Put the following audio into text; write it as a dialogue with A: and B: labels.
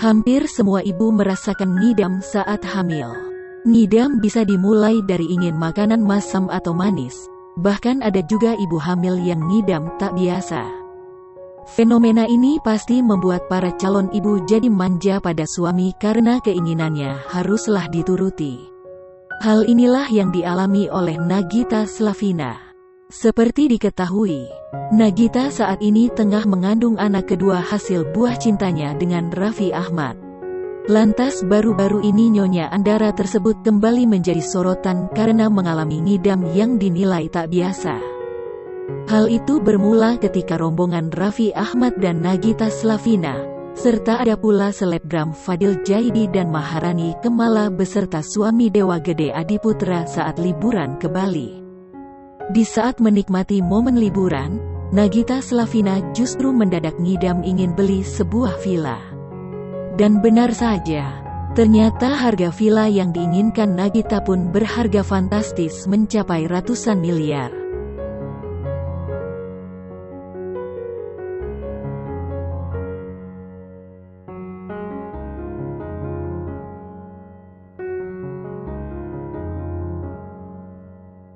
A: Hampir semua ibu merasakan ngidam saat hamil. Ngidam bisa dimulai dari ingin makanan masam atau manis. Bahkan ada juga ibu hamil yang ngidam tak biasa. Fenomena ini pasti membuat para calon ibu jadi manja pada suami karena keinginannya haruslah dituruti. Hal inilah yang dialami oleh Nagita Slavina. Seperti diketahui, Nagita saat ini tengah mengandung anak kedua hasil buah cintanya dengan Raffi Ahmad. Lantas baru-baru ini Nyonya Andara tersebut kembali menjadi sorotan karena mengalami ngidam yang dinilai tak biasa. Hal itu bermula ketika rombongan Raffi Ahmad dan Nagita Slavina, serta ada pula selebgram Fadil Jaidi dan Maharani Kemala beserta suami Dewa Gede Adiputra saat liburan ke Bali. Di saat menikmati momen liburan, Nagita Slavina justru mendadak ngidam ingin beli sebuah villa. Dan benar saja, ternyata harga villa yang diinginkan Nagita pun berharga fantastis mencapai ratusan miliar.